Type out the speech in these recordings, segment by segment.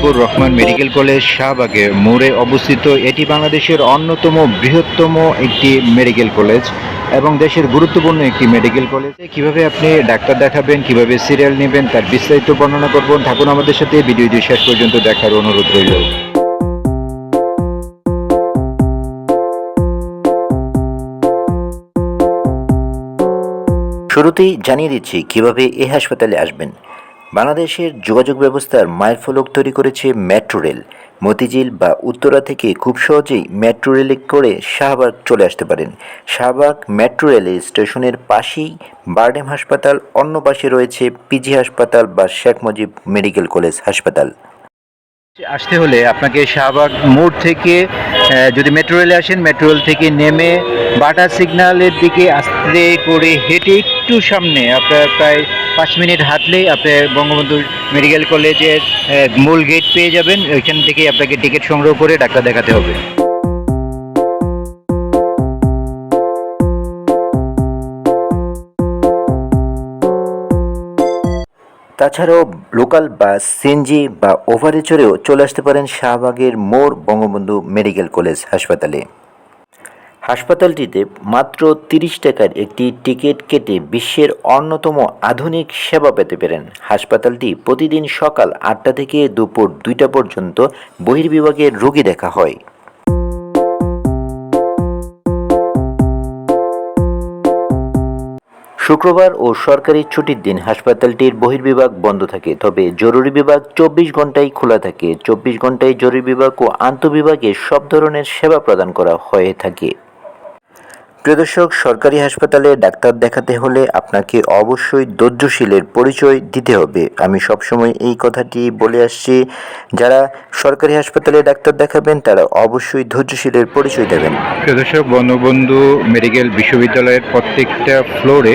Mujibur Rahman medical college শাহবাগে মোড়ে অবস্থিত। এটি বাংলাদেশের অন্যতম বৃহত্তম একটি মেডিকেল কলেজ এবং দেশের গুরুত্বপূর্ণ একটি মেডিকেল কলেজ। কিভাবে আপনি ডাক্তার দেখাবেন, কিভাবে সিরিয়াল নেবেন, তার বিস্তারিত বর্ণনা করব। থাকুন আমাদের সাথে, ভিডিওটি শেষ পর্যন্ত দেখার অনুরোধ রইল। শুরুতেই জানিয়ে দিচ্ছি কিভাবে এই হাসপাতালে আসবেন। বাংলাদেশের যোগাযোগ ব্যবস্থার মাইলফলক তৈরি করেছে মেট্রো রেল। মতিঝিল বা উত্তরা থেকে খুব সহজেই মেট্রো রেলে করে শাহবাগ চলে আসতে পারেন। শাহবাগ মেট্রো রেল স্টেশনের পাশেই বারডেম হাসপাতাল, অন্য পাশে রয়েছে পিজি হাসপাতাল বা শেখ মুজিব মেডিকেল কলেজ হাসপাতাল। আসতে হলে আপনাকে শাহবাগ মোড় থেকে যদি মেট্রো রেলে আসেন, মেট্রো রেল থেকে নেমে বাটা সিগন্যালের দিকে আস্তে করে হেঁটে একটু সামনে আপনার প্রায় 5 মিনিট হাঁটলেই আপনি বঙ্গবন্ধু মেডিকেল কলেজের মূল গেট পেয়ে যাবেন। ওইখান থেকেই আপনাকে টিকিট সংগ্রহ করে ডাক্তার দেখাতে হবে। তাছাড়াও লোকাল বাস, সিএনজি বা ওভারে চড়েও চলে আসতে পারেন শাহবাগের মোড় বঙ্গবন্ধু মেডিকেল কলেজ হাসপাতালে। হাসপাতালটিতে মাত্র 30 টাকার একটি টিকিট কেটে বিশ্বের অন্যতম আধুনিক সেবা পেতে পারেন। হাসপাতালটি প্রতিদিন সকাল 8টা থেকে দুপুর 2টা পর্যন্ত বহির্বিভাগের রোগী দেখা হয়। শুক্রবার ও সরকারি ছুটির দিন হাসপাতালটির বহির্বিভাগ বন্ধ থাকে, তবে জরুরি বিভাগ 24 ঘন্টাই খোলা থাকে। 24 ঘন্টায় জরুরি বিভাগ ও আন্তঃবিভাগে সব ধরনের সেবা প্রদান করা হয়ে থাকে। প্রিয় দর্শক, সরকারি হাসপাতালে ডাক্তার দেখাতে হলে আপনাকে অবশ্যই ধৈর্যশীলের পরিচয় দিতে হবে। আমি সবসময় এই কথাটি বলে আসছি, যারা সরকারি হাসপাতালে ডাক্তার দেখাবেন তারা অবশ্যই ধৈর্যশীলের পরিচয় দেবেন। প্রিয় দর্শক, বঙ্গবন্ধু মেডিকেল বিশ্ববিদ্যালয়ের প্রত্যেকটা ফ্লোরে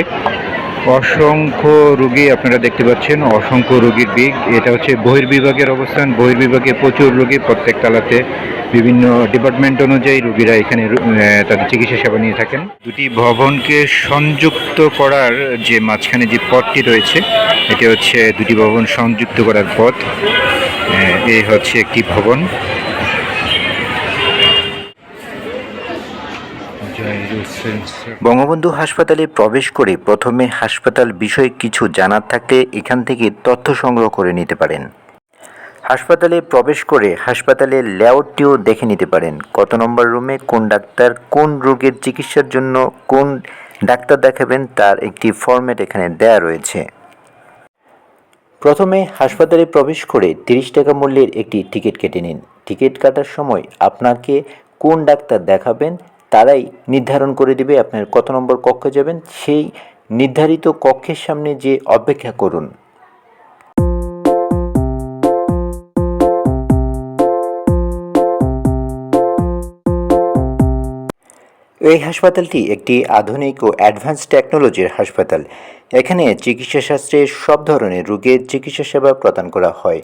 অসংখ্য রোগী আপনারা দেখতে পাচ্ছেন, অসংখ্য রোগীর দিক। এটা হচ্ছে বহির্বিভাগের অবস্থান। বহির্বিভাগে প্রচুর রোগী, প্রত্যেক তালাতে বিভিন্ন ডিপার্টমেন্ট অনুযায়ী রোগীরা এখানে তাদের চিকিৎসা সেবা নিয়ে থাকেন। দুটি ভবনকে সংযুক্ত করার যে মাঝখানে যে পথটি রয়েছে, এটি হচ্ছে দুটি ভবন সংযুক্ত করার পথ। এই হচ্ছে একটি ভবন। বঙ্গবন্ধু হাসপাতালে প্রবেশ করে প্রথমে হাসপাতাল বিষয়ে কিছু জানার থাকলে এখান থেকে তথ্য সংগ্রহ করে নিতে পারেন। হাসপাতালে প্রবেশ করে হাসপাতালের লেআউটটিও দেখে নিতে পারেন। কত নম্বর রুমে কোন ডাক্তার কোন রোগের চিকিৎসার জন্য কোন ডাক্তার দেখাবেন তার একটি ফরম্যাট এখানে দেয়া রয়েছে। প্রথমে হাসপাতালে প্রবেশ করে 30 টাকা মূল্যের একটি টিকিট কেটে নিন। টিকিট কাটার সময় আপনাকে কোন ডাক্তার দেখাবেন তারাই নির্ধারণ করে দিবে আপনার কত নম্বর কক্ষে যাবেন। সেই নির্ধারিত কক্ষের সামনে যে অপেক্ষা করুন। এই হাসপাতালটি একটি আধুনিক ও অ্যাডভান্স টেকনোলজির হাসপাতাল। এখানে চিকিৎসাশাস্ত্রের সব ধরনের রোগের চিকিৎসা সেবা প্রদান করা হয়।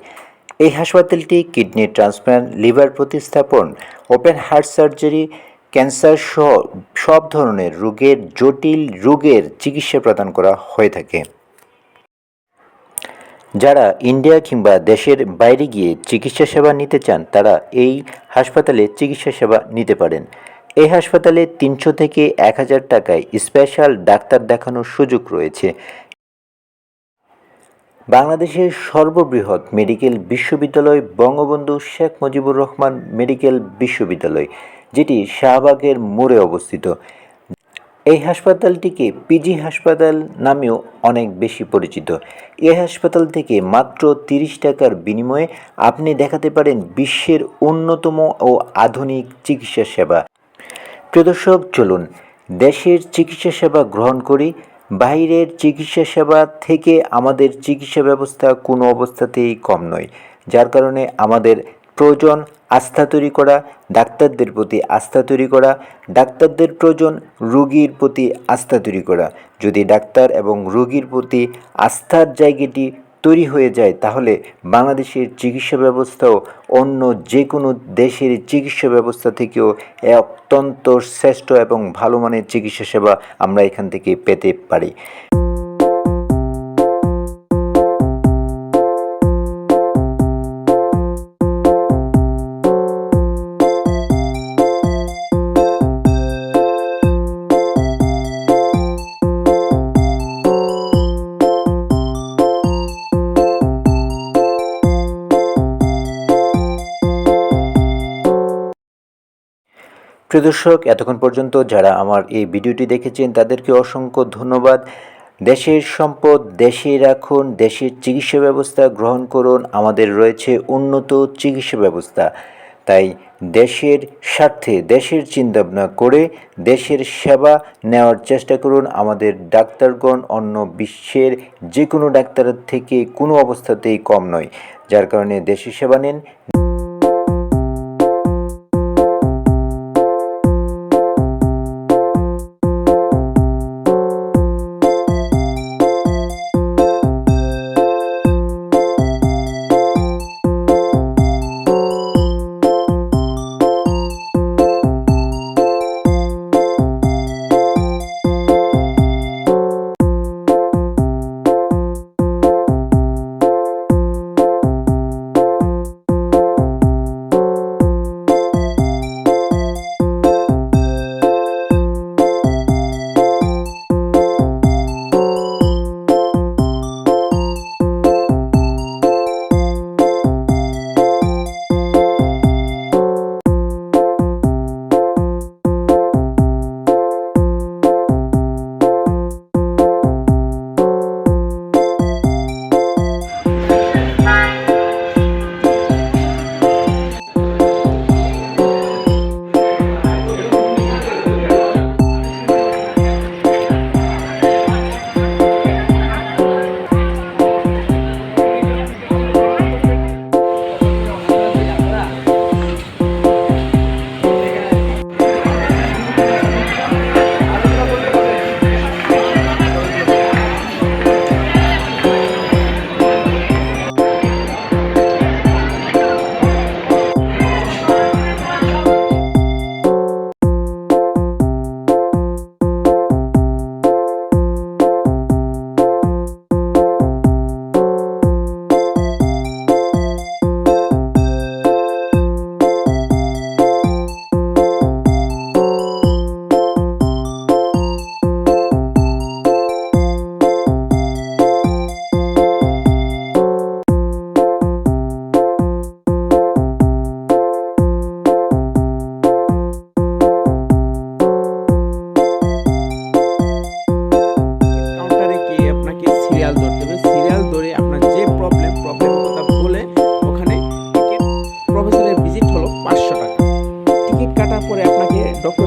এই হাসপাতালটি কিডনি ট্রান্সপ্লান্ট, লিভার প্রতিস্থাপন, ওপেন হার্ট সার্জারি, ক্যান্সার সহ সব ধরনের রোগের জটিল রোগের চিকিৎসা প্রদান করা হয়ে থাকে। যারা ইন্ডিয়া কিংবা দেশের বাইরে গিয়ে চিকিৎসা সেবা নিতে চান তারা এই হাসপাতালে চিকিৎসা সেবা নিতে পারেন। এই হাসপাতালে 300 থেকে 1000 টাকায় স্পেশাল ডাক্তার দেখানোর সুযোগ রয়েছে। বাংলাদেশের সর্ববৃহৎ মেডিকেল বিশ্ববিদ্যালয় বঙ্গবন্ধু শেখ মুজিবুর রহমান মেডিকেল বিশ্ববিদ্যালয়, যেটি শাহবাগের মোড়ে অবস্থিত। এই হাসপাতালটিকে পিজি হাসপাতাল নামেও অনেক বেশি পরিচিত। এই হাসপাতাল থেকে মাত্র 30 টাকার বিনিময়ে আপনি দেখাতে পারেন বিশ্বের অন্যতম ও আধুনিক চিকিৎসা সেবা। প্রিয় দর্শক, চলুন দেশের চিকিৎসা সেবা গ্রহণ করি। বাইরের চিকিৎসা সেবা থেকে আমাদের চিকিৎসা ব্যবস্থা কোনো অবস্থাতেই কম নয়, যার কারণে আমাদের প্রয়োজন আস্থা তৈরি করা, ডাক্তারদের প্রতি আস্থা তৈরি করা। ডাক্তারদের প্রয়োজন রোগীর প্রতি আস্থা তৈরি করা। যদি ডাক্তার এবং রোগীর প্রতি আস্থার জায়গাটি তৈরি হয়ে যায় তাহলে বাংলাদেশের চিকিৎসা ব্যবস্থাও অন্য যে কোনো দেশের চিকিৎসা ব্যবস্থা থেকেও অত্যন্ত শ্রেষ্ঠ এবং ভালো মানের চিকিৎসা সেবা আমরা এখান থেকে পেতে পারি। প্রিয় দর্শক, এতক্ষণ পর্যন্ত যারা আমার এই ভিডিওটি দেখেছেন তাদেরকে অসংখ্য ধন্যবাদ। দেশের সম্পদ দেশে রাখুন, দেশের চিকিৎসা ব্যবস্থা গ্রহণ করুন। আমাদের রয়েছে উন্নত চিকিৎসা ব্যবস্থা, তাই দেশের স্বার্থে দেশের চিন্তাভাবনা করে দেশের সেবা নেওয়ার চেষ্টা করুন। আমাদের ডাক্তারগণ অন্য বিশ্বের যে কোনো ডাক্তারের থেকে কোনো অবস্থাতেই কম নয়, যার কারণে দেশের সেবা নিন। সিরিয়াল ধরে আপনার যে প্রবলেমের কথা বলে ওখানে টিকিট প্রফেসরের ভিজিট হলো 500 টাকা। টিকিট কাটার পরে আপনাকে ডক্টর